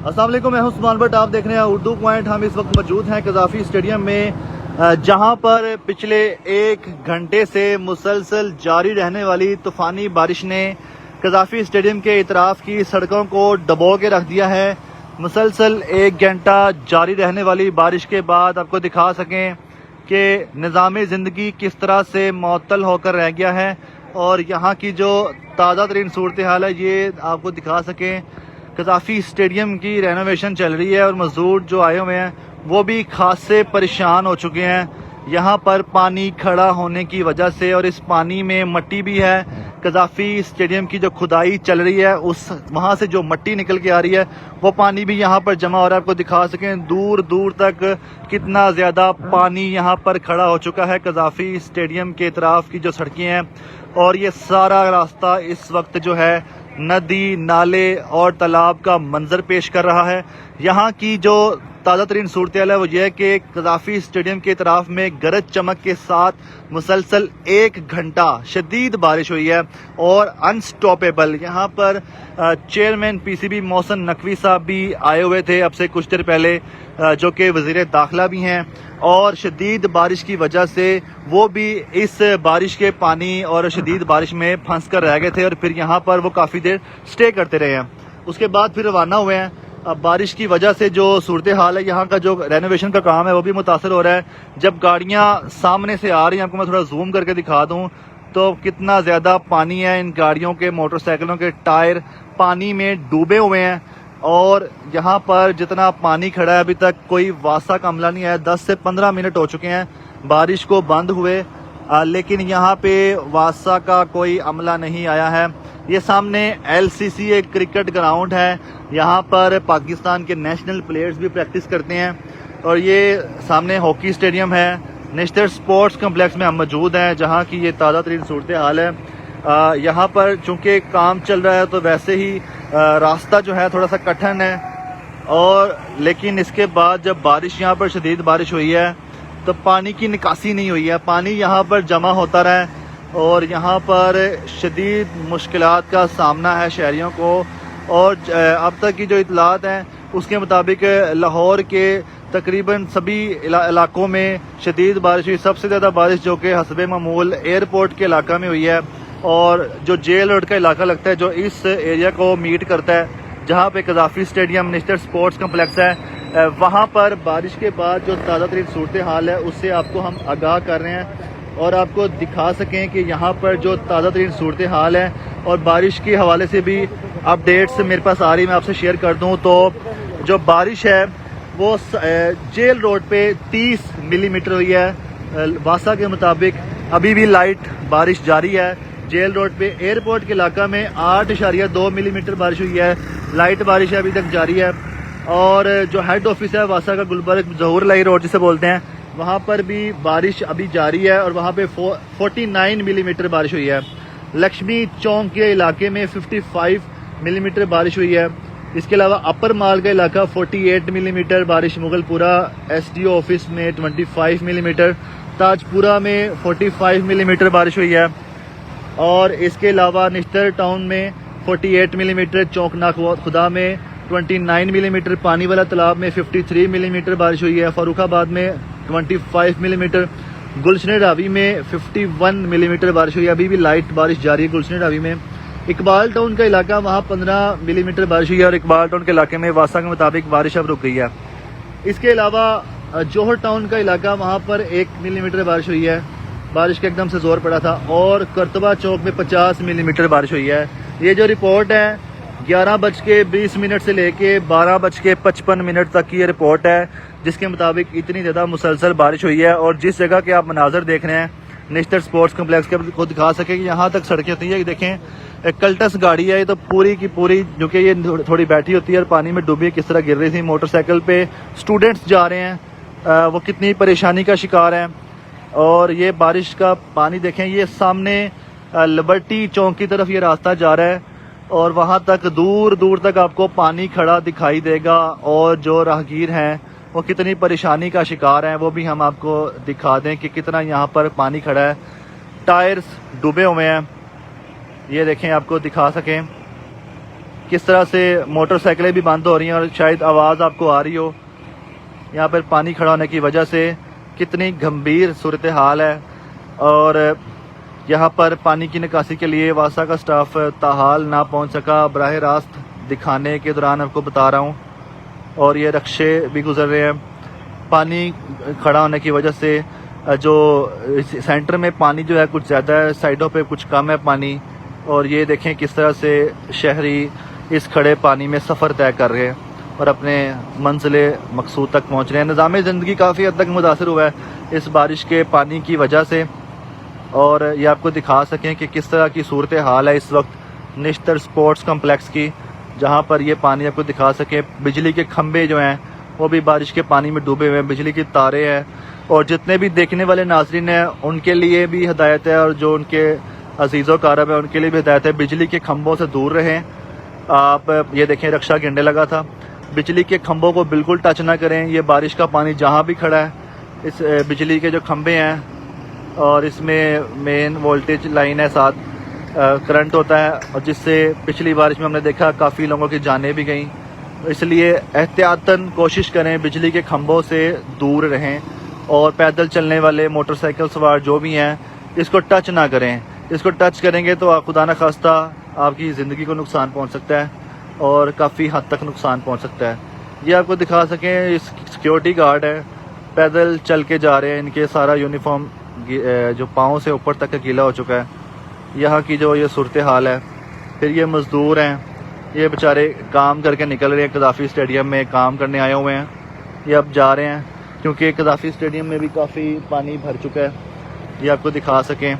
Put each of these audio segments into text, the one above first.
अस्सलाम वालेकुम, मैं हूं उस्मान भट्ट। आप देख रहे हैं उर्दू पॉइंट। हम इस वक्त मौजूद हैं कज़ाफ़ी स्टेडियम में, जहां पर पिछले 1 घंटे से मुसलसल जारी रहने वाली तूफ़ानी बारिश ने कज़ाफ़ी स्टेडियम के इतराफ़ की सड़कों को डबो के रख दिया है। मुसलसल 1 घंटा जारी रहने वाली बारिश के बाद आपको दिखा सकें कि निज़ाम ज़िंदगी किस तरह से मुअत्तल होकर रह गया है और यहाँ की जो ताज़ा तरीन सूरत हाल है ये आपको दिखा सकें। कज़ाफ़ी स्टेडियम की रेनोवेशन चल रही है और मजदूर जो आए हुए हैं वो भी खासे परेशान हो चुके हैं यहाँ पर पानी खड़ा होने की वजह से, और इस पानी में मट्टी भी है। कज़ाफ़ी स्टेडियम की जो खुदाई चल रही है उस वहाँ से जो मट्टी निकल के आ रही है वो पानी भी यहाँ पर जमा हो रहा है। आपको दिखा सकें दूर दूर तक कितना ज़्यादा पानी यहाँ पर खड़ा हो चुका है कज़ाफ़ी स्टेडियम के इतराफ़ की जो सड़कें हैं। और ये सारा रास्ता इस वक्त जो है नदी, नाले और तालाब का मंजर पेश कर रहा है। यहाँ की जो ताज़ा तरीन सूरत हाल है वो ये है कि कज़ाफ़ी स्टेडियम के तरफ में गरज चमक के साथ मुसलसल 1 घंटा शदीद बारिश हुई है और अनस्टॉपेबल। यहाँ पर चेयरमैन पीसीबी मोहसिन नकवी साहब भी आए हुए थे अब से कुछ देर पहले, जो कि वज़ीर दाखिला भी हैं, और शदीद बारिश की वजह से वो भी इस बारिश के पानी और शदीद बारिश में फंस कर रह गए थे और फिर यहाँ पर वो काफ़ी देर स्टे करते रहे हैं। उसके बाद फिर रवाना हुए हैं। अब बारिश की वजह से जो सूरत हाल है, यहाँ का जो रेनोवेशन का काम है वो भी मुतासर हो रहा है। जब गाड़ियाँ सामने से आ रही हैं, आपको मैं थोड़ा जूम करके दिखा दूँ तो कितना ज़्यादा पानी है। इन गाड़ियों के, मोटरसाइकिलों के टायर पानी में डूबे हुए हैं और यहाँ पर जितना पानी खड़ा है अभी तक कोई वासा का अमला नहीं आया। 10 से 15 मिनट हो चुके हैं बारिश को बंद हुए, लेकिन यहाँ पे वासा का कोई अमला नहीं आया है। ये सामने LCC एक क्रिकेट ग्राउंड है, यहाँ पर पाकिस्तान के नेशनल प्लेयर्स भी प्रैक्टिस करते हैं। और ये सामने हॉकी स्टेडियम है, नेशनल स्पोर्ट्स कम्प्लेक्स में हम मौजूद हैं जहाँ की ये ताज़ा तरीन सूरत हाल है। यहाँ पर चूँकि काम चल रहा है तो वैसे ही रास्ता जो है थोड़ा सा कठिन है, और लेकिन इसके बाद जब बारिश यहाँ पर शदीद बारिश हुई है तो पानी की निकासी नहीं हुई है। पानी यहाँ पर जमा होता रहा है और यहाँ पर शदीद मुश्किलात का सामना है शहरियों को। और अब तक की जो इतलात हैं उसके मुताबिक लाहौर के तकरीबन सभी इलाकों में शदीद बारिश हुई। सबसे ज़्यादा बारिश जो कि हस्बे मामूल एयरपोर्ट के इलाका में हुई है, और जो जेल रोड का इलाका लगता है जो इस एरिया को मीट करता है, जहाँ पे कज़ाफ़ी स्टेडियम नेशनल स्पोर्ट्स कम्प्लेक्स है, वहाँ पर बारिश के बाद जो ताज़ा तरीन सूरत हाल है उससे आपको हम आगाह कर रहे हैं और आपको दिखा सकें कि यहाँ पर जो ताज़ा तरीन सूरत हाल है और बारिश के हवाले से भी अपडेट्स मेरे पास आ रही, मैं आपसे शेयर कर दूँ। तो जो बारिश है वो जेल रोड पे 30 मिलीमीटर हुई है। वासा के मुताबिक अभी भी लाइट बारिश जारी है। जेल रोड पे एयरपोर्ट के इलाका में 8.2 मिलीमीटर बारिश हुई है, लाइट बारिश अभी तक जारी है। और जो हेड ऑफिस है वासा का, गुलबर्ग जहूर लाई रोड जिसे बोलते हैं, वहाँ पर भी बारिश अभी जारी है और वहाँ पे 49 मिलीमीटर बारिश हुई है। लक्ष्मी चौक के इलाके में 55 मिलीमीटर बारिश हुई है। इसके अलावा अपर माल का इलाका 48 मिलीमीटर बारिश, मुगलपुरा SDO ऑफिस में 25 मिलीमीटर, ताजपुरा में 45 मिलीमीटर बारिश हुई है। और इसके अलावा निश्तर टाउन में 48 मिलीमीटर, चौकना खुदा में 29 मिलीमीटर, पानी वाला तालाब में 53 मिलीमीटर बारिश हुई है। फरुखाबाद में 25 मिलीमीटर, गुलशन रावी में 51 मिलीमीटर बारिश हुई है। अभी भी लाइट बारिश जारी है गुलशन रावी में। इकबाल टाउन का इलाका, वहाँ 15 मिलीमीटर बारिश हुई है और इकबाल टाउन के इलाके में वासा के मुताबिक बारिश अब रुक गई है। इसके अलावा जौहर टाउन का इलाका, वहाँ पर 1 मिलीमीटर बारिश हुई है, बारिश का एकदम से जोर पड़ा था। और करतबा चौक में 50 मिलीमीटर बारिश हुई है। ये जो रिपोर्ट है 11:20 से लेके 12:55 तक की ये रिपोर्ट है, जिसके मुताबिक इतनी ज़्यादा मुसलसल बारिश हुई है। और जिस जगह के आप मनाजर देख रहे हैं नेशनल स्पोर्ट्स कम्प्लेक्स के, को दिखा सके कि यहाँ तक सड़कें होती है। देखें एक कल्टस गाड़ी है, ये तो पूरी की पूरी, जो कि ये थोड़ी बैठी होती है और पानी में डूबी किस तरह गिर रही थी। मोटरसाइकिल पे स्टूडेंट्स जा रहे हैं, वो कितनी परेशानी का शिकार हैं। और ये बारिश का पानी देखें, ये सामने लिबर्टी चौक की तरफ ये रास्ता जा रहा है और वहाँ तक दूर दूर तक आपको पानी खड़ा दिखाई देगा। और जो राहगीर हैं वो कितनी परेशानी का शिकार हैं वो भी हम आपको दिखा दें कि कितना यहाँ पर पानी खड़ा है। टायर्स डूबे हुए हैं, ये देखें आपको दिखा सकें। किस तरह से मोटरसाइकिलें भी बंद हो रही हैं और शायद आवाज़ आपको आ रही हो। यहाँ पर पानी खड़ा होने की वजह से कितनी गंभीर सूरत हाल है। और यहाँ पर पानी की निकासी के लिए वासा का स्टाफ ताहाल ना पहुँच सका। बराह रास्त दिखाने के दौरान आपको बता रहा हूँ। और ये रक्शे भी गुजर रहे हैं। पानी खड़ा होने की वजह से जो सेंटर में पानी जो है कुछ ज़्यादा है, साइडों पे कुछ कम है पानी। और ये देखें किस तरह से शहरी इस खड़े पानी में सफ़र तय कर रहे हैं और अपने मंजिल मकसूद तक पहुंच रहे हैं। निज़ाम ज़िंदगी काफ़ी हद तक मुतासर हुआ है इस बारिश के पानी की वजह से। और ये आपको दिखा सकें कि किस तरह की सूरत हाल है इस वक्त निश्तर स्पोर्ट्स कम्प्लेक्स की, जहाँ पर ये पानी आपको दिखा सकें। बिजली के खंभे जो हैं वो भी बारिश के पानी में डूबे हुए हैं, बिजली की तारें हैं। और जितने भी देखने वाले नाज़रीन हैं उनके लिए भी हिदायत है और जो उनके अजीज़ो कारब है उनके लिए भी हिदायत है, बिजली के खंभों से दूर रहें। आप ये देखें रक्षा गिंडे लगा था, बिजली के खंभों को बिल्कुल टच ना करें। ये बारिश का पानी जहाँ भी खड़ा है, इस बिजली के जो खंभे हैं और इसमें मेन वोल्टेज लाइन है, साथ करंट होता है और जिससे पिछली बारिश में हमने देखा काफ़ी लोगों की जानें भी गईं। इसलिए एहतियातन कोशिश करें, बिजली के खंभों से दूर रहें और पैदल चलने वाले मोटरसाइकिल सवार जो भी हैं इसको टच ना करें। इसको टच करेंगे तो खुदा न खास्ता आपकी ज़िंदगी को नुकसान पहुंच सकता है और काफ़ी हद तक नुकसान पहुंच सकता है। ये आपको दिखा सकें, इस सिक्योरिटी गार्ड है, पैदल चल के जा रहे हैं। इनके सारा यूनिफॉर्म जो पाँव से ऊपर तक गीला हो चुका है। यहाँ की जो ये सूरत हाल है। फिर ये मज़दूर हैं, ये बेचारे काम करके निकल रहे हैं, कदाफ़ी स्टेडियम में काम करने आए हुए हैं। ये अब जा रहे हैं क्योंकि कदाफ़ी स्टेडियम में भी काफ़ी पानी भर चुका है। ये आपको दिखा सकें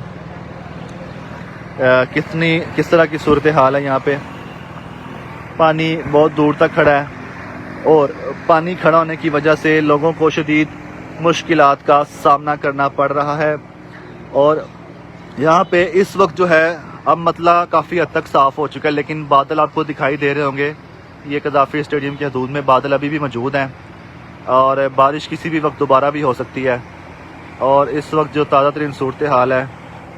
किस तरह की सूरत हाल है। यहाँ पे पानी बहुत दूर तक खड़ा है और पानी खड़ा होने की वजह से लोगों को शदीद मुश्किलात का सामना करना पड़ रहा है। और यहाँ पे इस वक्त जो है अब मतला काफ़ी हद तक साफ़ हो चुका है, लेकिन बादल आपको दिखाई दे रहे होंगे। ये कदाफ़ी स्टेडियम की हदूद में बादल अभी भी मौजूद हैं और बारिश किसी भी वक्त दोबारा भी हो सकती है। और इस वक्त जो ताज़ा तरीन सूरत हाल है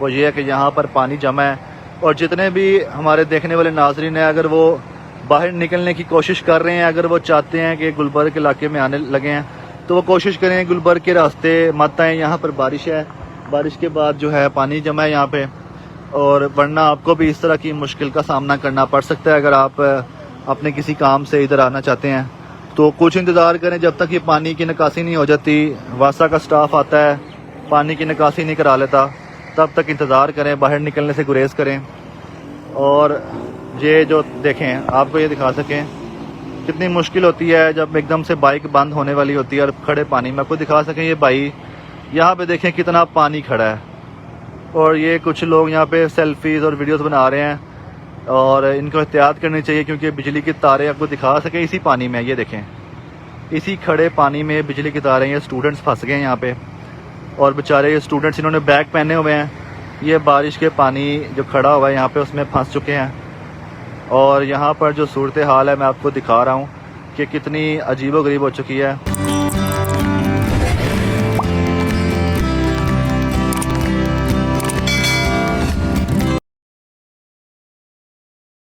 वो ये है कि यहाँ पर पानी जमा है और जितने भी हमारे देखने वाले नाज़रीन हैं, अगर वो बाहर निकलने की कोशिश कर रहे हैं, अगर वो चाहते हैं कि गुलबर्ग इलाके में आने लगे हैं, तो वो कोशिश करें गुलबर्ग के रास्ते मत आएँ। यहाँ पर बारिश है, बारिश के बाद जो है पानी जमा है यहाँ पे, और वरना आपको भी इस तरह की मुश्किल का सामना करना पड़ सकता है। अगर आप अपने किसी काम से इधर आना चाहते हैं तो कुछ इंतज़ार करें जब तक ये पानी की निकासी नहीं हो जाती। वासा का स्टाफ आता है, पानी की निकासी नहीं करा लेता, तब तक इंतज़ार करें, बाहर निकलने से गुरेज करें। और ये जो देखें, आपको ये दिखा सकें कितनी मुश्किल होती है जब एकदम से बाइक बंद होने वाली होती है और खड़े पानी में। आपको दिखा सकें ये भाई, यहाँ पे देखें कितना पानी खड़ा है और ये कुछ लोग यहाँ पे सेल्फीज़ और वीडियोस बना रहे हैं और इनको एहतियात करनी चाहिए क्योंकि बिजली की तारें आपको दिखा सकें इसी पानी में, ये देखें इसी खड़े पानी में बिजली की तारें। ये स्टूडेंट्स फंस गए हैं यहाँ पे और बेचारे ये स्टूडेंट्स इन्होंने बैग पहने हुए हैं, ये बारिश के पानी जो खड़ा हुआ है यहाँ पे उसमें फंस चुके हैं। और यहाँ पर जो सूरत हाल है मैं आपको दिखा रहा हूँ कि कितनी अजीबो गरीब हो चुकी है।